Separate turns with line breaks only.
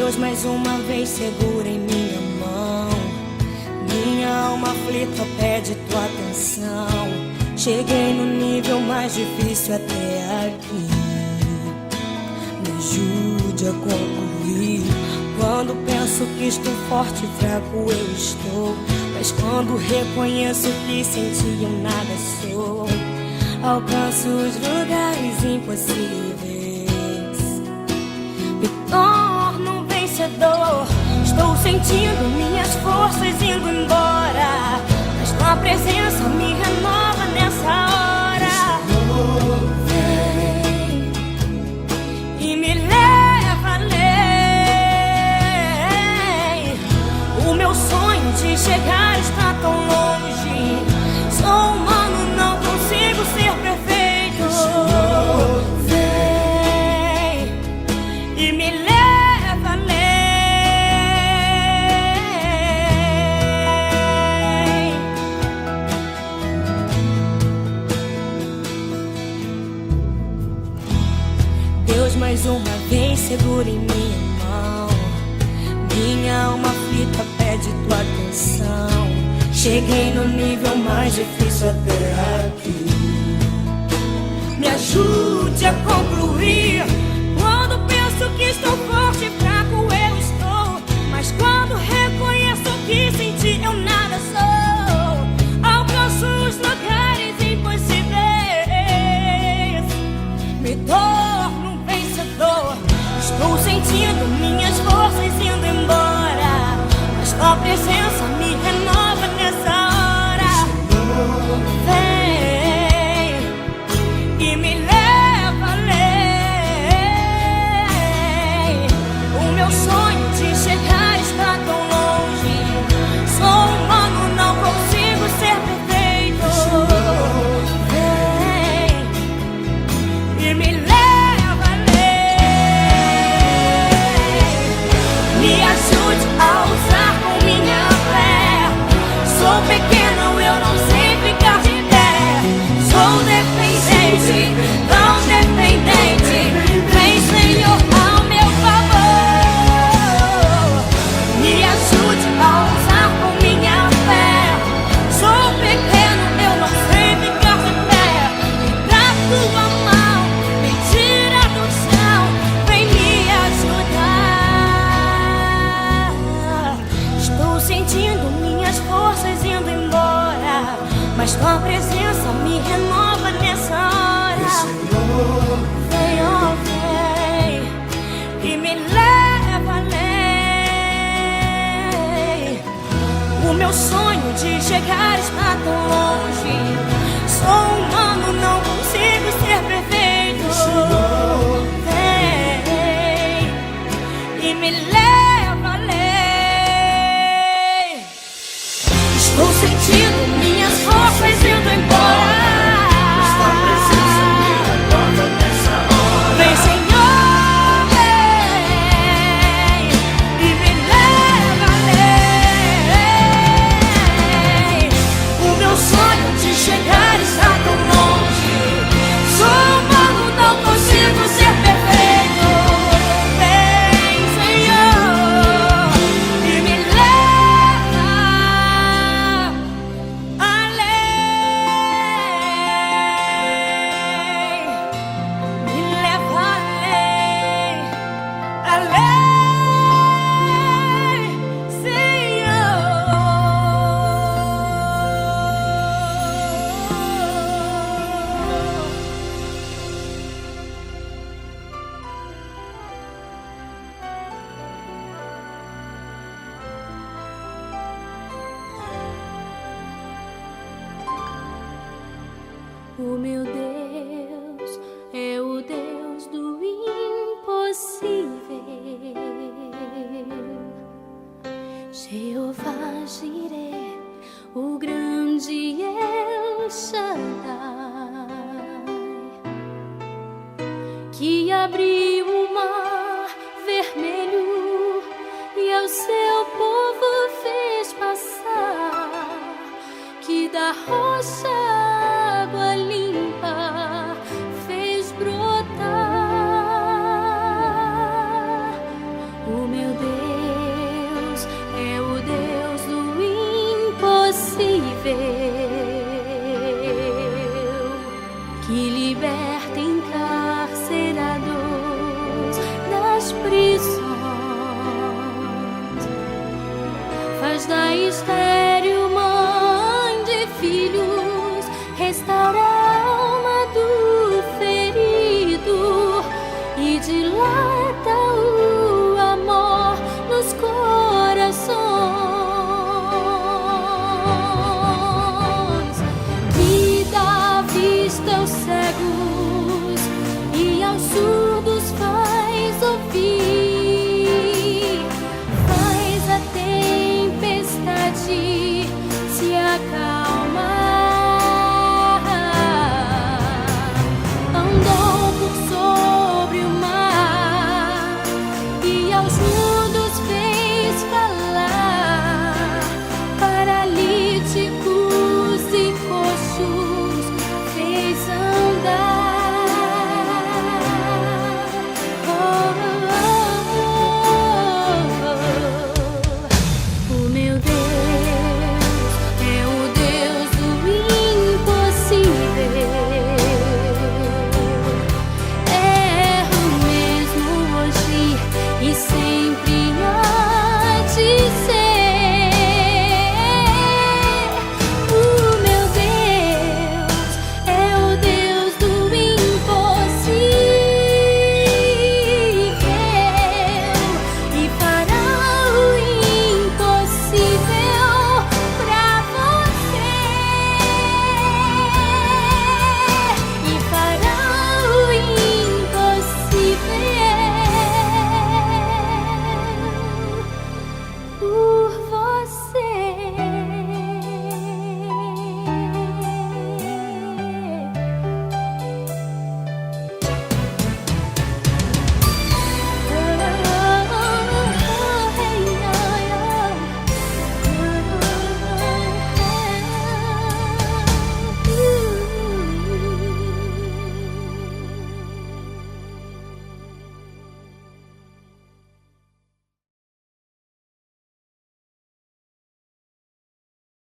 Deus mais uma vez segura em minha mão. Minha alma aflita pede tua atenção. Cheguei no nível mais difícil até aqui. Me ajude a concluir. Quando penso que estou forte e fraco eu estou, mas quando reconheço que sem ti eu nada sou, alcanço os lugares impossíveis. Me torno um vencedor. Estou sentindo minhas forças indo embora, mas tua presença me renova nessa hora. Vem e me leva além. O meu sonho de chegar está tão longe. Sou humano, não consigo ser perfeito. Vem e me leva além. Deus mais uma vez segura em minha mão. Minha alma aflita pede tua atenção. Cheguei no nível mais difícil até aqui. Me ajude a concluir. Quando penso que estou forte e fraco eu estou, mas quando reconheço que sem ti eu nada sou, alcanço os lugares impossíveis. Me torno um vencedor. Estou sentindo minhas forças indo embora, mas tua presença me renova nessa hora. Vem e me leva além. O meu sonho de chegar está tão longe. Sou humano, não consigo ser perfeito. Vem e me leva além. Me ajude a usar com minha fé. Sou pequeno, eu não sei ficar de pé. Sou dependente, tão dependente. Vem, Senhor, ao meu favor. Me ajude a usar com minha fé. Sou pequeno, eu não sei ficar de pé. E da tua mão me tira do chão. Vem me ajudar. Estou sentindo minhas forças indo embora, mas tua presença me renova nessa hora. Vem, oh, vem e me leva além. O meu sonho de chegar está tão longe. Sou humano, não consigo ser perfeito. Vem e me leva além. Estou sentindo minhas forças indo embora. Vem, Senhor, vem e me leva além. O meu sonho de chegar está tão longe. Sou humano, não consigo ser perfeito. Vem, Senhor, e me leva além. Me leva além, além, Senhor.
O meu Deus é o Deus do impossível. Jeová Jireh, o grande El Shaddai, que abriu o mar vermelho e ao seu povo fez passar, que da rocha água limpa fez brotar. O meu Deus que liberta encarcerados das prisões, faz da estéril mãe de filhos, restaura a alma do ferido e dilata